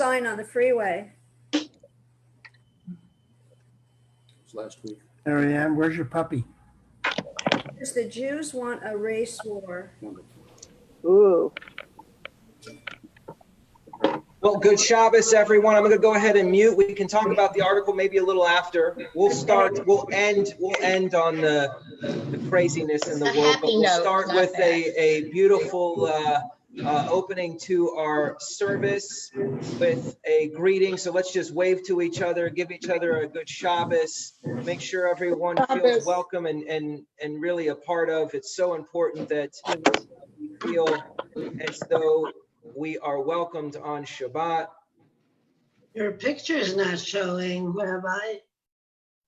sign on the freeway. It was last week. There I am. Where's your puppy? Because the Jews want a race war. Ooh. Well, good Shabbos, everyone. I'm going to go ahead and mute. We can talk about the article maybe a little after. We'll end on the craziness in the world, but we'll start with a beautiful opening to our service with a greeting. So let's just wave to each other, give each other a good Shabbos, make sure everyone feels welcome and really a part of. It's so important that we feel as though we are welcomed on Shabbat. Your picture's not showing, Rabbi.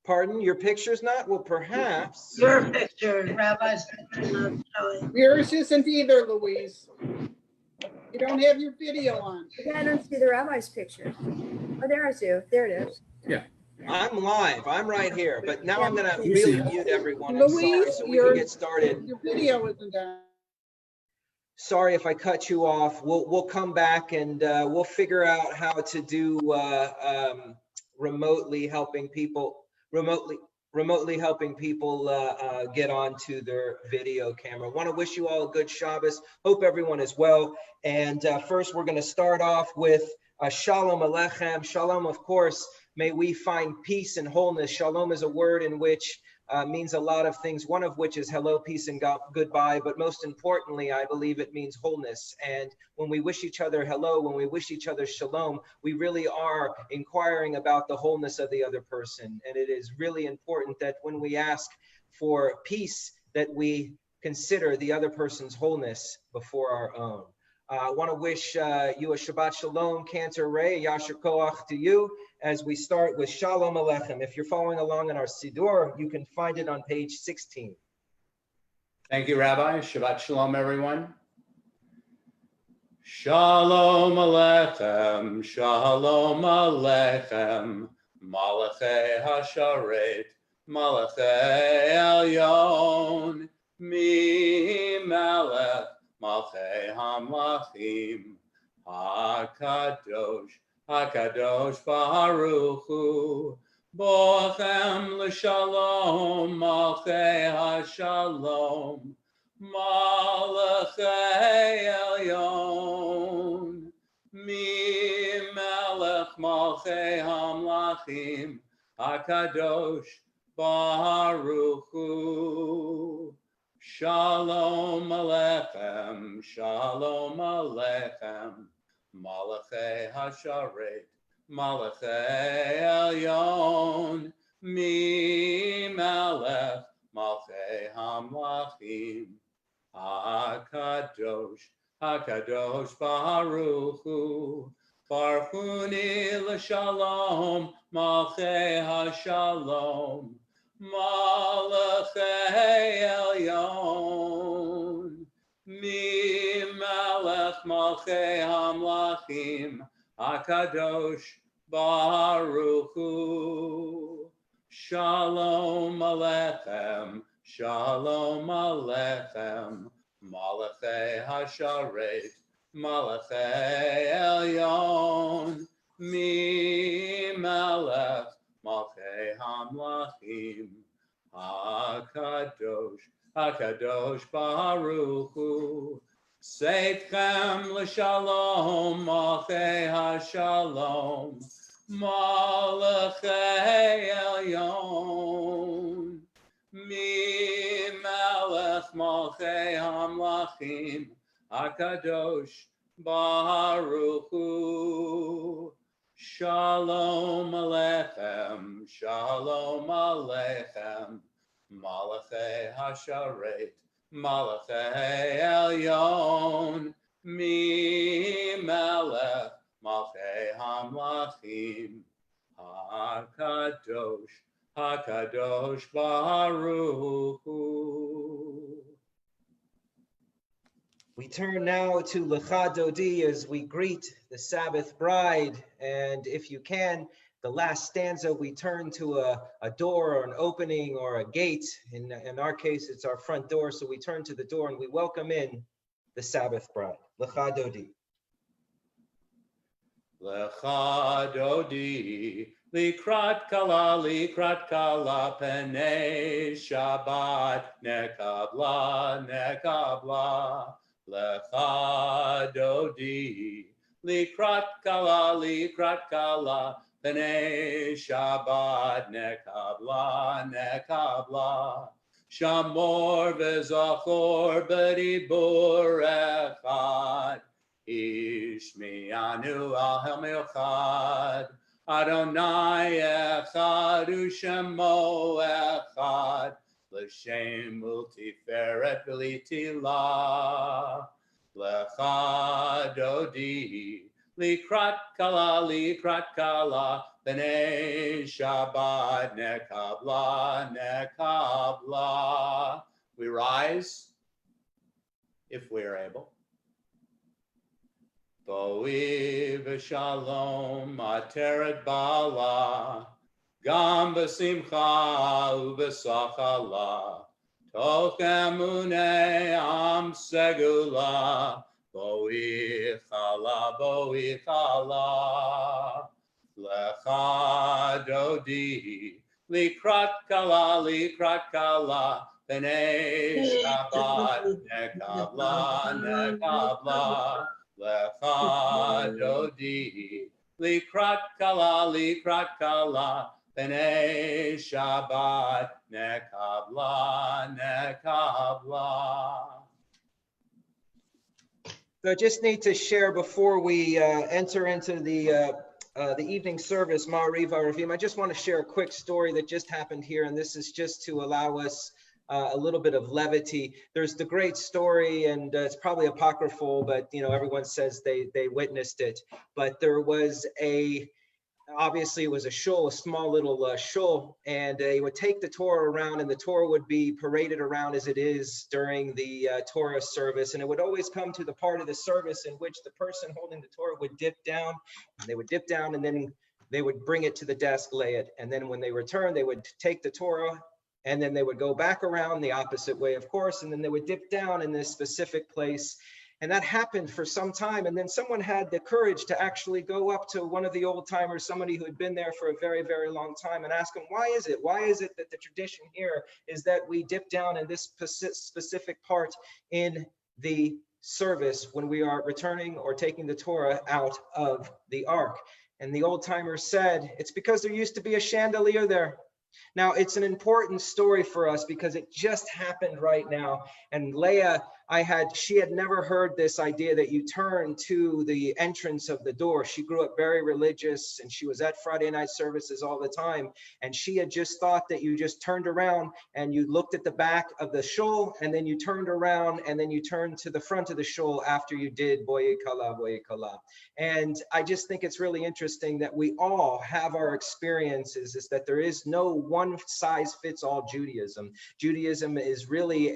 Pardon? Your picture's not? Well, perhaps. Your picture, Rabbi's picture not showing. Yours isn't either, Louise. You don't have your video on. Yeah, I don't see the rabbi's picture. Oh, there I do. There it is. I'm live. I'm right here. But now I'm going to You see really it. mute everyone. I'm sorry, Louise, so we can get started. Your video isn't on. Sorry if I cut you off. We'll come back and we'll figure out how to do remotely helping people get onto their video camera. Want to wish you all a good Shabbos. Hope everyone is well. And first, we're going to start off with Shalom Aleichem. Shalom, of course, may we find peace and wholeness. Shalom is a word in which means a lot of things, one of which is hello, peace, and goodbye. But most importantly, I believe it means wholeness. And when we wish each other hello, when we wish each other shalom, we really are inquiring about the wholeness of the other person. And it is really important that when we ask for peace, that we consider the other person's wholeness before our own. I want to wish you a Shabbat Shalom, Cantor Ray, Yasher Koach to you as we start with Shalom Aleichem. If you're following along in our Siddur, you can find it on page 16. Thank you, Rabbi. Shabbat Shalom, everyone. Shalom Aleichem, Shalom Aleichem, Malachei HaSharet, Malachei Elyon, Mi Melech, Malchei Hamlachim, HaKadosh, HaKadosh Baruch Hu, Bochem L'Shalom, Malchei HaShalom, Malachei Elyon, Mi Melech Malchei Hamlachim, HaKadosh Baruch Hu. Shalom Aleichem, Shalom Aleichem, Malachei HaSharet, Malachei Elyon, Mi Melech, Malchei Hamlachim, HaKadosh, HaKadosh Baruch Hu, Barchuni L'Shalom, Malchei HaShalom, Malachei Elyon, Mi Melech Malchei Hamlachim, HaKadosh Baruch Hu. Shalom Aleichem, Shalom Aleichem, Malachei HaSharet, Malachei Elyon, Mi Melech Malchei Hamlachim, HaKadosh, HaKadosh Baruch Hu. Seitchem L'Shalom, Malchei HaShalom, Malachei Elyon, Mi Melech Malchei Hamlachim, HaKadosh Baruch Hu. Shalom Aleichem, Shalom Aleichem, Malachei HaSharet, Malachei Elyon, Mi Melech, Malchei Hamlachim, HaKadosh, HaKadosh Baruch Hu. We turn now to Lecha Dodi as we greet the Sabbath bride. And if you can, the last stanza, we turn to a door or an opening or a gate. In our case, it's our front door. So we turn to the door and we welcome in the Sabbath bride. Lecha Dodi. Lecha dodi, likrat kala, penei Shabbat, nekabla, lecha dodi, likrat kala, penei Shabbat, nekabla, shamor vezachor beribur echad, Ishmianu al Echad, Adonai Echad, Ushemo Echad, L'Shem Multiferet V'Litila, Lecha Dodi, Likrat Kala, B'nei Shabbat, Nekabla. We rise, if we are able. Boi v'shalom ateret bala, gam b'simcha u'b'sachala, toch emunei am segula, boi chala, lecha dodi, likrat kala, b'nei Shabbat, nekabla, Lecha dodi, likrat kala, b'nei Shabbat, nekabla. So I just need to share before we enter into the evening service, Ma'ariv Aravim. I just want to share a quick story that just happened here, and this is just to allow us a little bit of levity. There's the great story, and it's probably apocryphal, but everyone says they witnessed it. But there was obviously it was a shul, a small little shul, and they would take the Torah around, and the Torah would be paraded around as it is during the Torah service. And it would always come to the part of the service in which the person holding the Torah would dip down, and they would dip down, and then they would bring it to the desk, lay it. And then when they returned, they would take the Torah, and then they would go back around the opposite way, of course, and then they would dip down in this specific place. And that happened for some time. And then someone had the courage to actually go up to one of the old timers, somebody who had been there for a very, very long time, and ask him, why is it that the tradition here is that we dip down in this specific part in the service when we are returning or taking the Torah out of the ark? And the old timer said, it's because there used to be a chandelier there. Now, it's an important story for us because it just happened right now. And Leah, she had never heard this idea that you turn to the entrance of the door. She grew up very religious, and she was at Friday night services all the time. And she had just thought that you just turned around and you looked at the back of the shul, and then you turned around and then you turned to the front of the shul after you did Boye Kala, Boye Kala. And I just think it's really interesting that we all have our experiences, is that there is no one size fits all Judaism. Judaism is really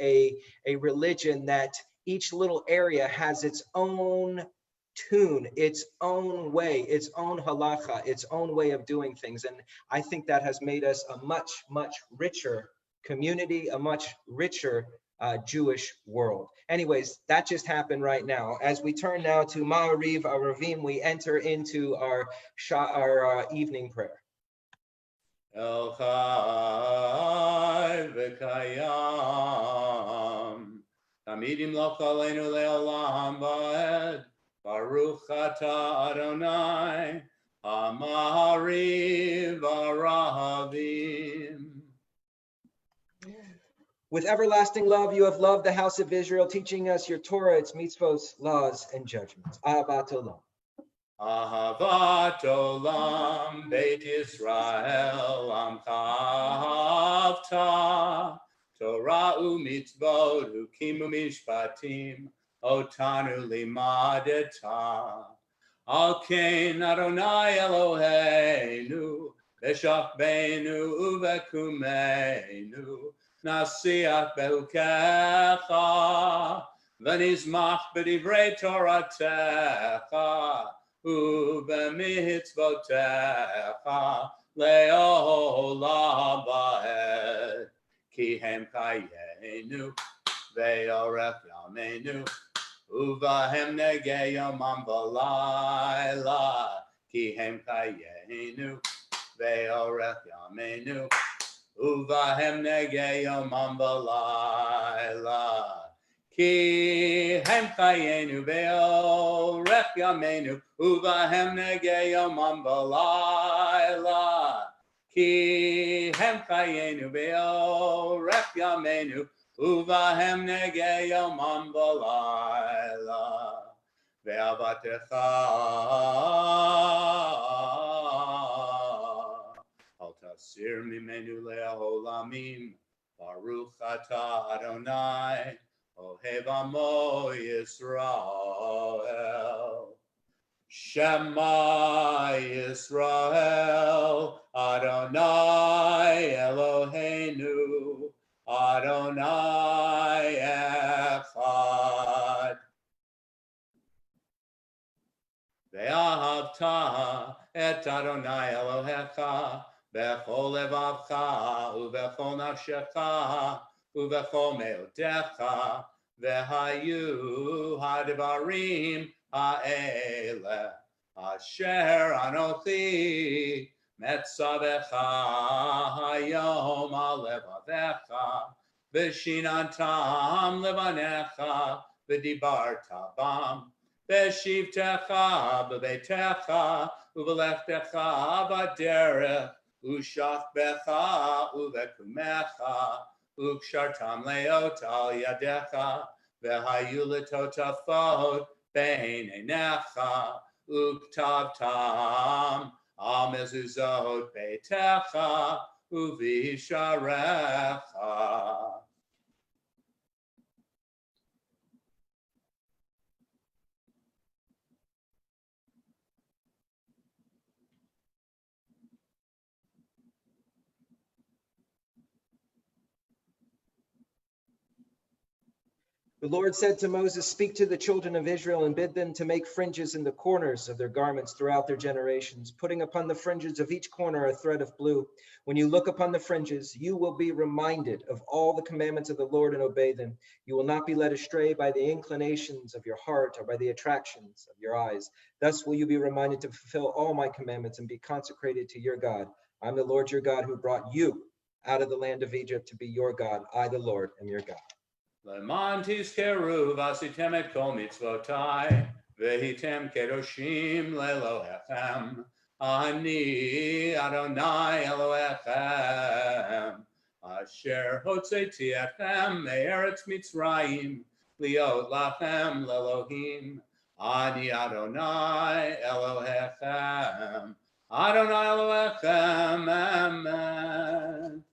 a religion that each little area has its own tune, its own way, its own halacha, its own way of doing things. And I think that has made us a much, much richer community, a much richer Jewish world. Anyways, that just happened right now. As we turn now to Ma'ariv Aravim, we enter into our evening prayer. El Chai v'Kayam, Tamidim Loch Aleinu Le'olam Va'ed, Baruch Ata Adonai, HaMa'ariv Aravim. With everlasting love, you have loved the house of Israel, teaching us your Torah, its mitzvot, laws, and judgments. Ahavat Olam. Ahavat Olam, Beit Yisrael, Amcha Ahavta, Torah u'mitzvot, Hukim u'mishpatim, Otanu limadeta. Al Kain Adonai Eloheinu, B'shachbeinu u'v'kumeinu, Nasiach behukecha, v'nizmach b'divrei Toratecha, u'b'mitzvotecha, le'olam va'ed. Ki hem chayenu, ve'orech yameinu, u'vahem negei yomam v'layla, Ki hem chayenu ve'orech yamenu uvahem negei yomam v'layla. Ki hem chayenu ve'orech yamenu uvahem negei yomam v'layla. Ki hem chayenu ve'orech yamenu uvahem negei yomam v'layla. Ve'avatecha al tasir mimenu le'olamim. Baruch atah Adonai ohev amo Yisrael. Shema Yisrael, Adonai Eloheinu, Adonai Echad. Ve'ahavta et Adonai Elohecha, bechol levavcha, uvechol nafshecha, uvechol meotecha, ve'hayu hadivarim ha'ele, asher anochi metzavecha hayom alevavecha, v'shinantam levanecha, v'dibarta bam. Beshivtecha b'beitecha u'v'lechtecha b'derech u'shachbecha u'vekumecha u'kshartam leot al yadecha v'hayu letotafot bein einecha u'ktavtam al mezuzot beitecha u'visharecha. The Lord said to Moses, "Speak to the children of Israel and bid them to make fringes in the corners of their garments throughout their generations, putting upon the fringes of each corner a thread of blue. When you look upon the fringes, you will be reminded of all the commandments of the Lord and obey them. You will not be led astray by the inclinations of your heart or by the attractions of your eyes. Thus will you be reminded to fulfill all my commandments and be consecrated to your God. I'm the Lord your God who brought you out of the land of Egypt to be your God. I, the Lord, am your God." Leman tizkeru v'asitem et kol mitzvotai v'hitem kedoshim le'Elohechem. Ani Adonai Elohechem asher hotzeti etchem me'eretz Mitzrayim liot lachem le'Elohim. Ani Adonai Elohechem. Adonai Elohechem. Amen.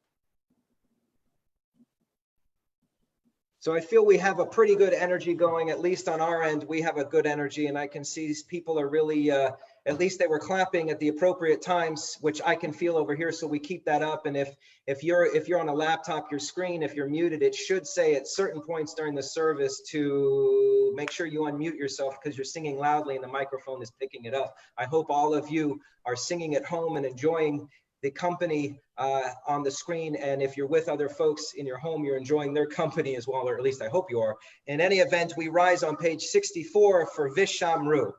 So I feel we have a pretty good energy going, at least on our end. We have a good energy, and I can see people are really, at least they were clapping at the appropriate times, which I can feel over here. So we keep that up. And if you're on a laptop, your screen, if you're muted, it should say at certain points during the service to make sure you unmute yourself because you're singing loudly and the microphone is picking it up. I hope all of you are singing at home and enjoying the company on the screen, and if you're with other folks in your home, you're enjoying their company as well, or at least I hope you are. In any event, we rise on page 64 for Vishamru.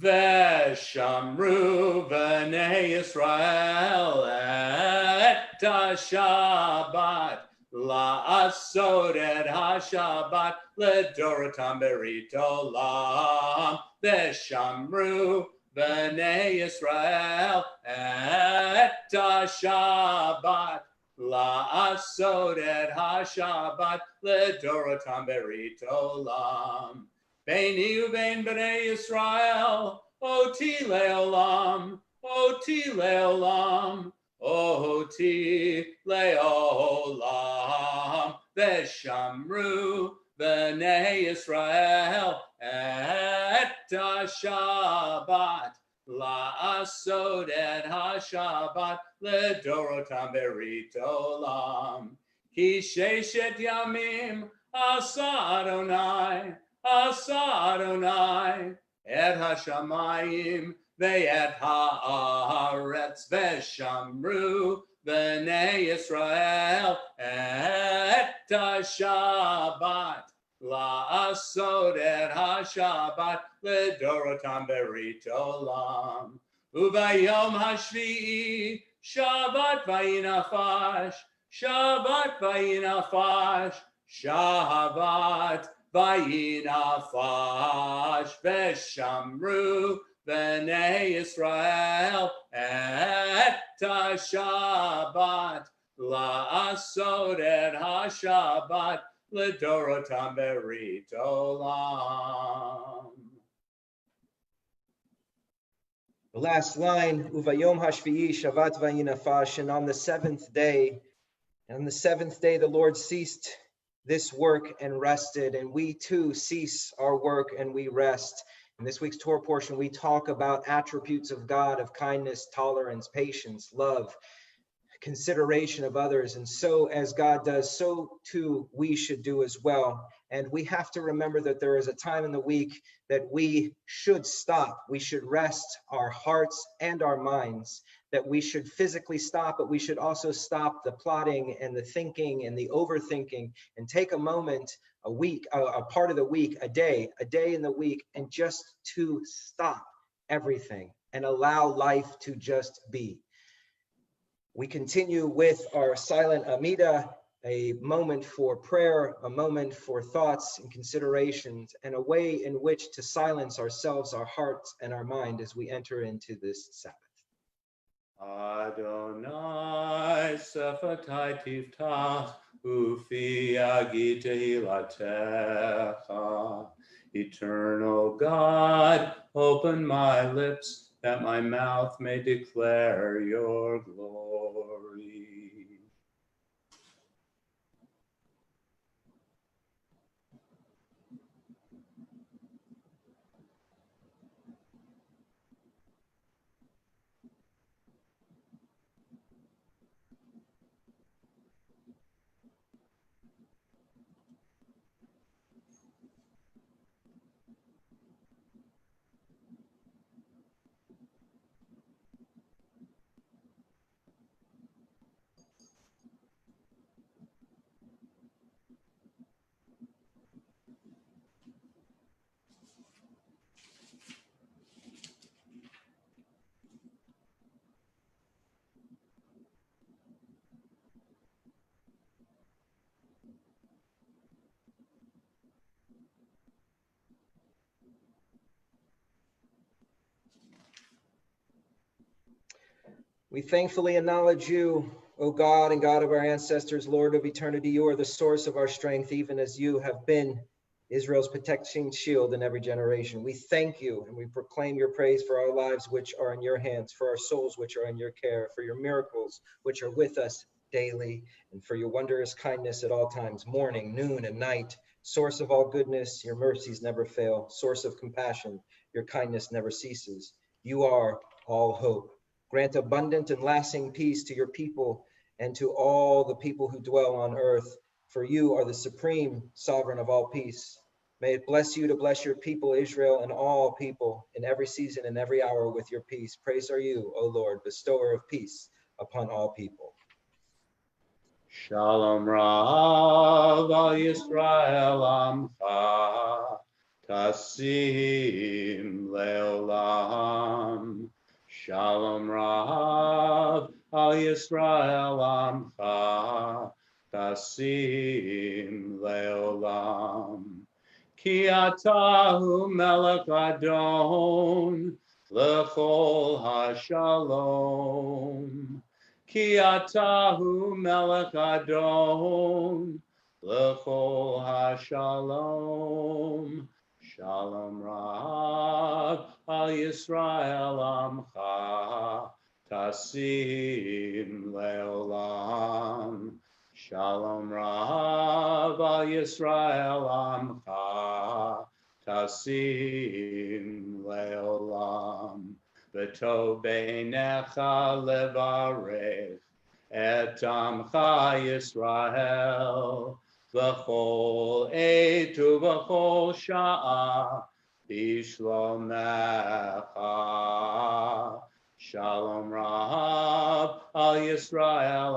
Veshamru b'nei Yisrael et ha-Shabbat la'asod et ha-Shabbat le'dorotam berit olam. Veshamru b'nei Yisrael et ha-Shabbat la'asod et ha-Shabbat le'dorotam berit olam. Beini uvein b'nei Yisrael, oti le'olam, oti le'olam, oti le'olam. Veshamru b'nei Yisrael et ha-Shabbat la'asod et ha-Shabbat le'dorotam berit olam. Ki sheshet yamim asa Adonai, asa Adonai et hashamayim ve'et haaretz veshamru b'nei Yisrael et ha-Shabbat La'asod et ha-Shabbat ledorotam berit olam. Ubayom hashvi'i Shabbat vayinafash, Shabbat vayinafash, Shabbat vayinafash, Veshamru b'nei Yisrael et ha-Shabbat, la'asod et ha-Shabbat ledorotam berit olam. The last line, Uvayom hashvi'i Shabbat vayinafash, and on the seventh day the Lord ceased this work and rested, and we too cease our work and we rest. In this week's Torah portion, we talk about attributes of God, of kindness, tolerance, patience, love, consideration of others. And so as God does, so too we should do as well. And we have to remember that there is a time in the week that we should stop. We should rest our hearts and our minds, that we should physically stop, but we should also stop the plotting and the thinking and the overthinking, and take a moment, a week, a part of the week, a day in the week, and just to stop everything and allow life to just be. We continue with our silent Amida, a moment for prayer, a moment for thoughts and considerations, and a way in which to silence ourselves, our hearts, and our mind as we enter into this Sabbath. Adonai sefatai tiftach ufi agi tehilatecha. Eternal God, open my lips that my mouth may declare your glory. We thankfully acknowledge you, O God and God of our ancestors, Lord of eternity. You are the source of our strength, even as you have been Israel's protecting shield in every generation. We thank you and we proclaim your praise for our lives, which are in your hands, for our souls, which are in your care, for your miracles, which are with us daily, and for your wondrous kindness at all times, morning, noon, and night. Source of all goodness, your mercies never fail. Source of compassion, your kindness never ceases. You are all hope. Grant abundant and lasting peace to your people and to all the people who dwell on earth, for you are the supreme sovereign of all peace. May it bless you to bless your people, Israel, and all people in every season and every hour with your peace. Praise are you, O Lord, bestower of peace upon all people. Shalom Rav al Yisrael Amcha Tasim Leolam. Shalom Rav al Yisrael Amcha Tasim Leolam. Ki atahu melech adon lechol hashalom. Ki atahu melech adon lechol hashalom. Shalom Rav al Yisrael Amcha Tasim Leolam. Shalom Rav al Yisrael Amcha Tasim Leolam. V'tov beinecha levarech et amcha Yisrael v'chol eit u'v'chol sha'a bishlomecha. Shalom Rav al Yisrael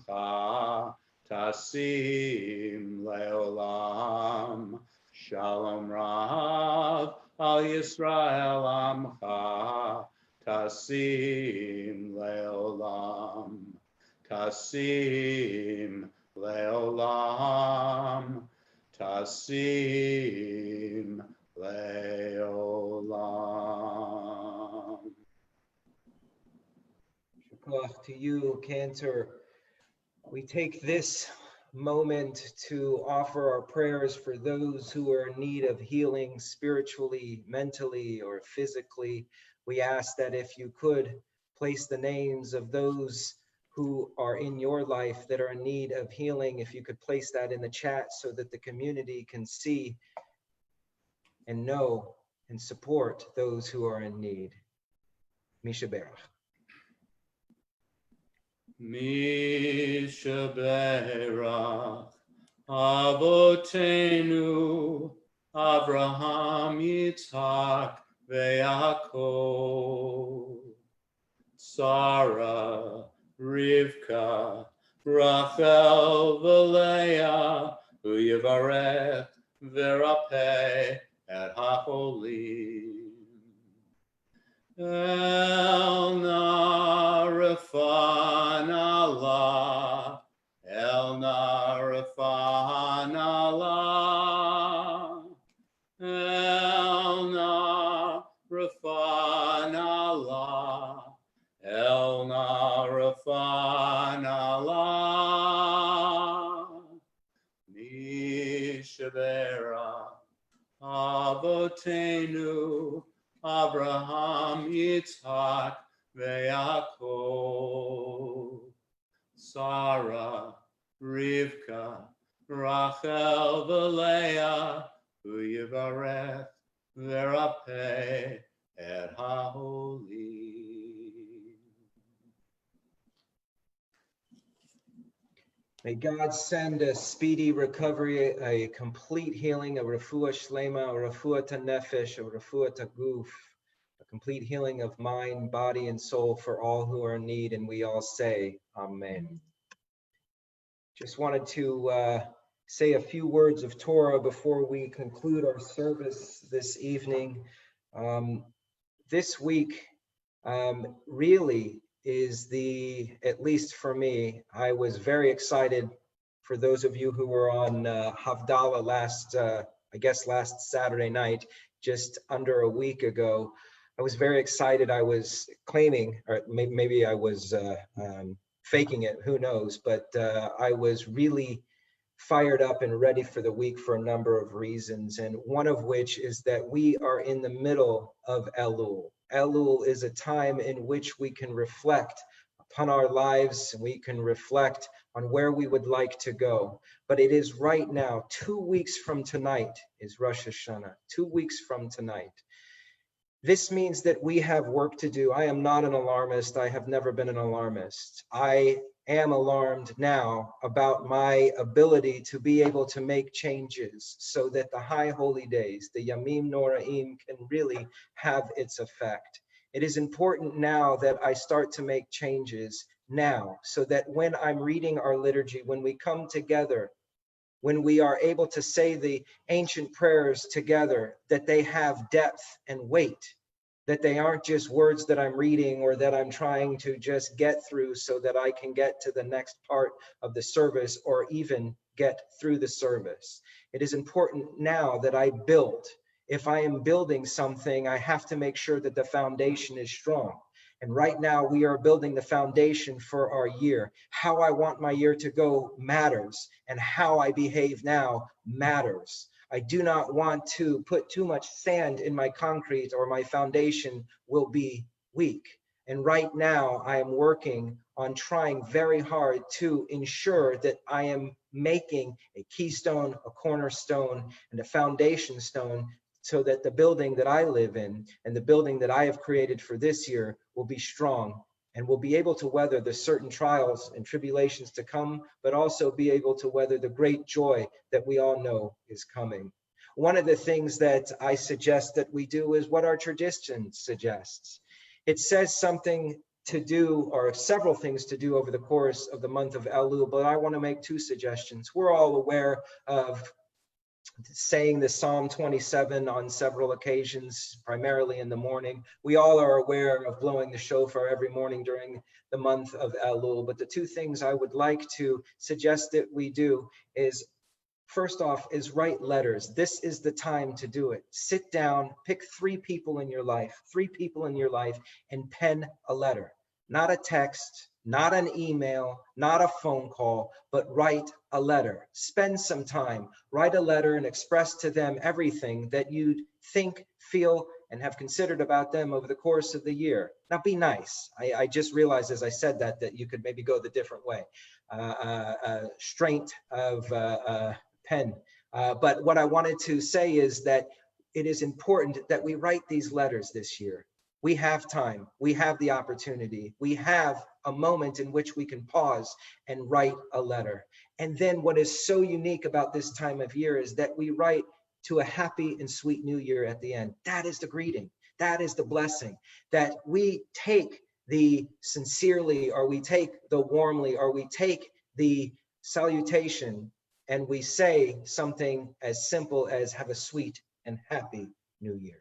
Amcha Tasim leolam. Shalom Rav al Yisrael Amcha. Tasim leolam. Tasim leolam. Tasim leolam. Shukach to you, Cantor. We take this moment to offer our prayers for those who are in need of healing spiritually, mentally, or physically. We ask that if you could place the names of those who are in your life that are in need of healing, if you could place that in the chat so that the community can see and know and support those who are in need. Misha Berach. Mishaberach Avotenu Avraham Yitzhak Ve'Yaakov Sarah Rivka Rachel V'Leah U'Yevarech V'Rapeh et HaCholim El Narafan Allah, El Narafan Allah, El Narafan Allah, El Narafan Allah, Mishavera Avotenu. Abraham, Yitzhak, Ve'Yaakov, Sarah, Rivka, Rachel, V'Leah, U'Yevarech, V'Rapeh, et HaHolim. May God send a speedy recovery, a complete healing, a refuah shlema, a refuah nefesh, a refuah guf, a complete healing of mind, body, and soul for all who are in need. And we all say, Amen. Just wanted to say a few words of Torah before we conclude our service this evening. This week really is at least for me, I was very excited for those of you who were on Havdalah last Saturday night, just under a week ago. I was very excited. I was claiming, or maybe I was faking it, who knows, but I was really fired up and ready for the week for a number of reasons, and one of which is that we are in the middle of Elul. Elul is a time in which we can reflect upon our lives, we can reflect on where we would like to go. But it is right now, 2 weeks from tonight is Rosh Hashanah, 2 weeks from tonight. This means that we have work to do. I am not an alarmist. I have never been an alarmist. I am alarmed now about my ability to be able to make changes so that the high holy days, the Yamim Noraim, can really have its effect. It is important now that I start to make changes now so that when I'm reading our liturgy, when we come together, when we are able to say the ancient prayers together, that they have depth and weight, that they aren't just words that I'm reading or that I'm trying to just get through so that I can get to the next part of the service or even get through the service. It is important now that I build. If I am building something, I have to make sure that the foundation is strong. And right now we are building the foundation for our year. How I want my year to go matters, and how I behave now matters. I do not want to put too much sand in my concrete or my foundation will be weak. And right now I am working on trying very hard to ensure that I am making a keystone, a cornerstone, and a foundation stone so that the building that I live in and the building that I have created for this year will be strong and will be able to weather the certain trials and tribulations to come, but also be able to weather the great joy that we all know is coming. One of the things that I suggest that we do is what our tradition suggests. It says something to do, or several things to do over the course of the month of Elul, but I want to make two suggestions. We're all aware of saying the Psalm 27 on several occasions, primarily in the morning. We all are aware of blowing the shofar every morning during the month of Elul. But the two things I would like to suggest that we do is, first off, is write letters. This is the time to do it. Sit down, pick three people in your life, and pen a letter. Not a text, not an email, not a phone call, but write a letter. Spend some time, write a letter and express to them everything that you think, feel, and have considered about them over the course of the year. Now be nice. I just realized as I said that you could maybe go the different way. Strength of pen. But what I wanted to say is that it is important that we write these letters this year. We have time, we have the opportunity, we have a moment in which we can pause and write a letter. And then what is so unique about this time of year is that we write to a happy and sweet new year at the end. That is the greeting, that is the blessing, that we take the sincerely, or we take the warmly, or we take the salutation, and we say something as simple as have a sweet and happy new year.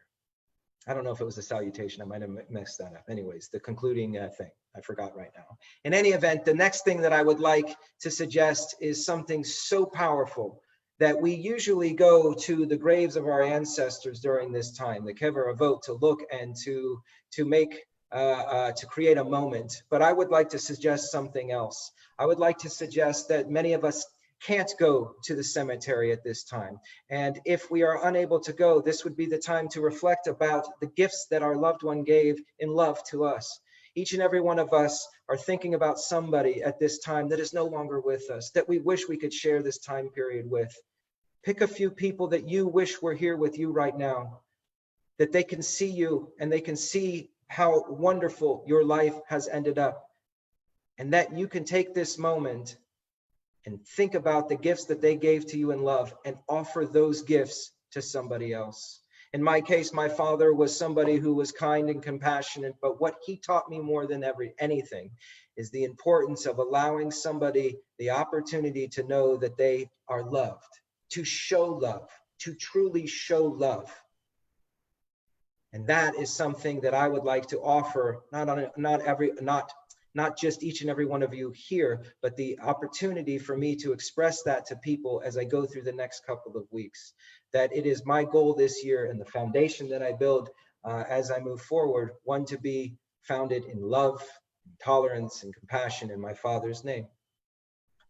I don't know if it was a salutation. I might have messed that up. Anyways, the concluding thing, I forgot right now. In any event, the next thing that I would like to suggest is something so powerful that we usually go to the graves of our ancestors during this time, the Kever Avot, to look and to create a moment. But I would like to suggest something else. I would like to suggest that many of us can't go to the cemetery at this time. And if we are unable to go, this would be the time to reflect about the gifts that our loved one gave in love to us. Each and every one of us are thinking about somebody at this time that is no longer with us, that we wish we could share this time period with. Pick a few people that you wish were here with you right now, that they can see you and they can see how wonderful your life has ended up, and that you can take this moment and think about the gifts that they gave to you in love and offer those gifts to somebody else. In my case, my father was somebody who was kind and compassionate, but what he taught me more than anything is the importance of allowing somebody the opportunity to know that they are loved, to show love, to truly show love. And that is something that I would like to offer, not just each and every one of you here, but the opportunity for me to express that to people as I go through the next couple of weeks. That it is my goal this year, and the foundation that I build as I move forward, one, to be founded in love, tolerance, and compassion in my Father's name.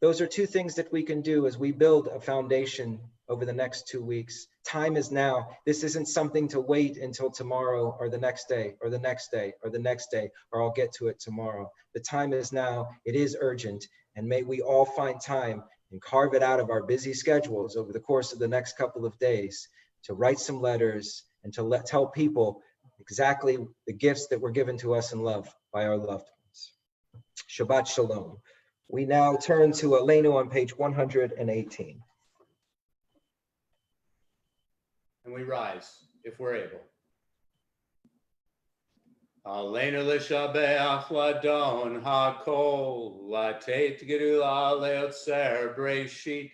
Those are two things that we can do as we build a foundation over the next 2 weeks. Time is now. This isn't something to wait until tomorrow or the next day or the next day or the next day, or I'll get to it tomorrow. The time is now. It is urgent. And may we all find time and carve it out of our busy schedules over the course of the next couple of days to write some letters and to tell people exactly the gifts that were given to us in love by our loved ones. Shabbat Shalom. We now turn to Aleinu on page 118. And we rise, if we're able. Aleinu l'shabeach ladon hakol, latet gedula leotzer breshit,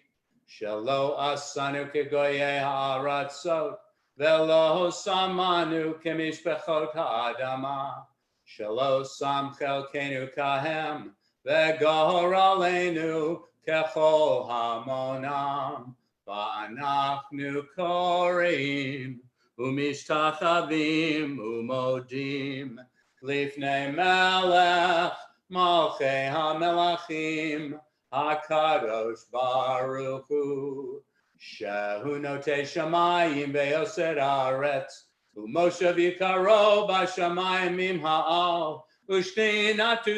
shelo asanu kegoye haratzot, velo samanu kemishpechot ha'adama, shelo sam chelkenu kahem, v'gor aleinu kechol hamonam. Va'anachnu korim umishtachavim umodim lifnei melech malchei hamelachim hakadosh baruch hu shehu notei shamayim ve'yoser haaretz umoshav yikaro b'shamayim ha'al ushtinatu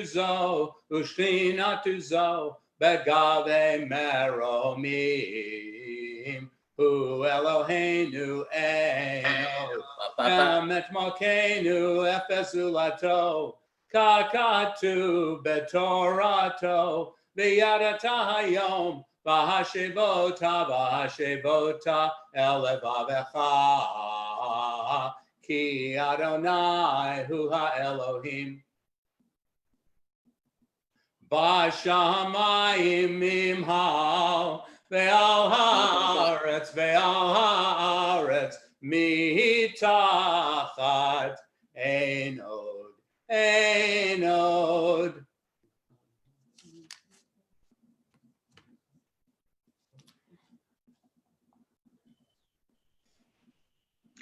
zo begave meromim. Hu Eloheinu Eino, Emet Malkeinu Efesulato, Kakatu Betorato, V'yadata Hayom, V'hashevota Elevavecha, Ki Adonai Hu HaElohim. Bashamayim mimhal ve'al haaretz mitachat ein od.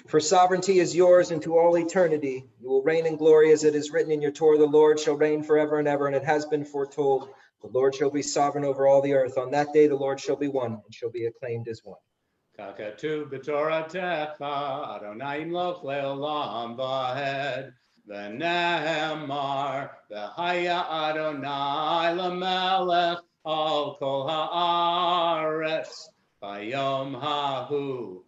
For sovereignty is yours into all eternity. You will reign in glory as it is written in your Torah. The Lord shall reign forever and ever, and it has been foretold. The Lord shall be sovereign over all the earth. On that day, the Lord shall be one and shall be acclaimed as one. Kakatu b'toratecha Adonai imloch le'olam v'hed v'nehemar v'haya Adonai l'melech al kol haaretz bayom hahu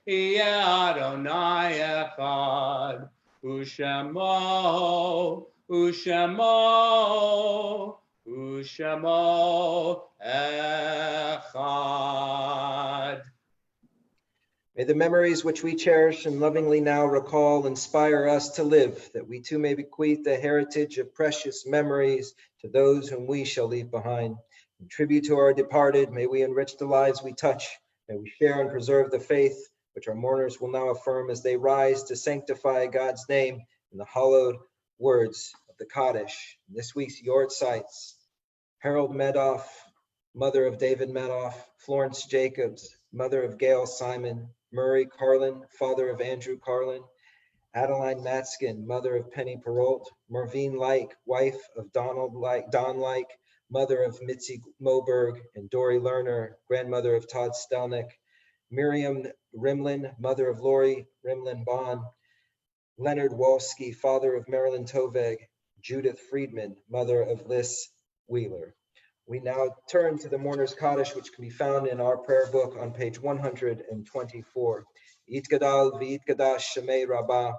yeh Adonai echad u'shemo echad. May the memories which we cherish and lovingly now recall inspire us to live, that we too may bequeath the heritage of precious memories to those whom we shall leave behind. In tribute to our departed, may we enrich the lives we touch. May we share and preserve the faith which our mourners will now affirm as they rise to sanctify God's name in the hallowed words of the Kaddish. In this week's Yort sites, Harold Medoff, mother of David Medoff; Florence Jacobs, mother of Gail Simon; Murray Carlin, father of Andrew Carlin; Adeline Matskin, mother of Penny Perrault; Marvine Like, wife of Don Like, mother of Mitzi Moberg and Dory Lerner, grandmother of Todd Stelnick; Miriam Rimlin, mother of Lori Rimlin Bond; Leonard Walsky, father of Marilyn Toveg; Judith Friedman, mother of Liz Wheeler. We now turn to the Mourner's Kaddish, which can be found in our prayer book on page 124. Yitgadal v'yitgadash shemei rabbah,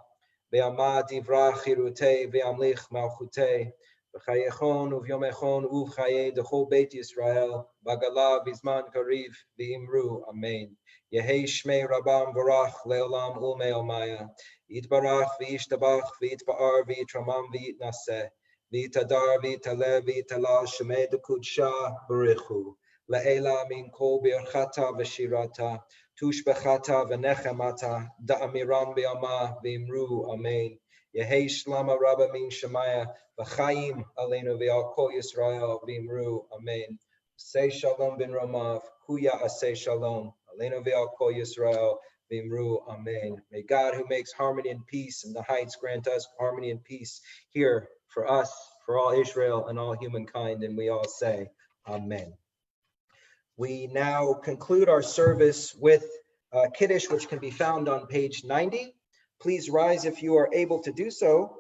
ve'amad divrah chirutei, ve'amlich malchutei, v'chayechon uv'yomechon uv'chayei d'chol beit Yisrael, b'gala b'zman kariv v'imru, amen. Yehei shmei rabbah v'rach le'olam u'me'omaya, yitbarach v'yishtabach v'yitba'ar v'yitramam v'yitnaseh, Vitadar vitale vitalal shemed kudsha berichu laela min kol birchata v'shirata tushbechata v'nechemata da'amiran b'yama v'imru amen. Yehei shlama rabba min shemaya v'chaim aleinu v'al kol Yisrael v'imru amen. Say shalom bin Ramav kuya asay shalom aleinu v'al kol Yisrael v'imru amen. May God, who makes harmony and peace in the heights, grant us harmony and peace here for us, for all Israel and all humankind, and we all say, amen. We now conclude our service with Kiddush, which can be found on page 90. Please rise if you are able to do so.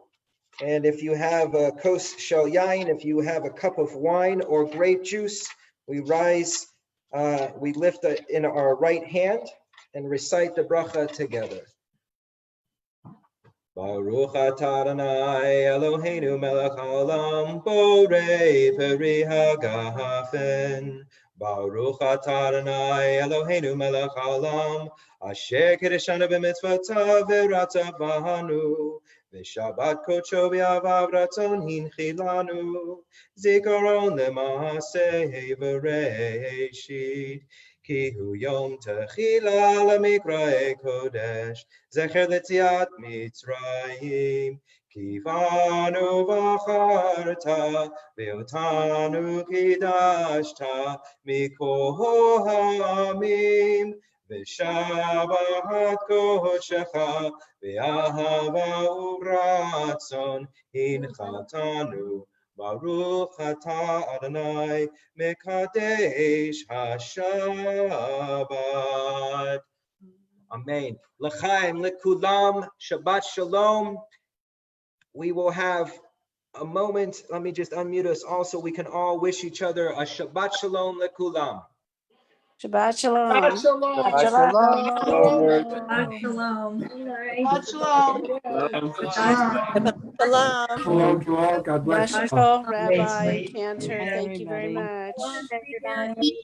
And if you have a kos shel yain, if you have a cup of wine or grape juice, we rise, we lift it in our right hand and recite the bracha together. Baruch atah Adonai Eloheinu melech haolam borei peri hagafen. Baruch atah Adonai Eloheinu melech haolam asher kiddushanu b'mitzvotav v'ratzav banu v'shabbat kodsho v'avav ratzon hinchilanu zikaron le'maaseh v'reishit. Ki hu yom techila lamikra'e kodesh zecher letziat Mitzrayim. Kivanu v'acharta ve'otanu kidashta mikol ha'amim v'shabat kodeshecha ve'ahava u'ratzon hinchatanu. Baruch atah Adonai mekadesh hashabat. Amen. L'chaim, l'kulam, Shabbat Shalom. We will have a moment. Let me just unmute us also. We can all wish each other a Shabbat Shalom l'kulam. Shabbat Shalom. Shabbat shalom. Shabbat Shalom. Shabbat shalom. Shalom. Shalom to all. God bless you. Yashiko, Rabbi, Cantor, thank you very much. Everybody.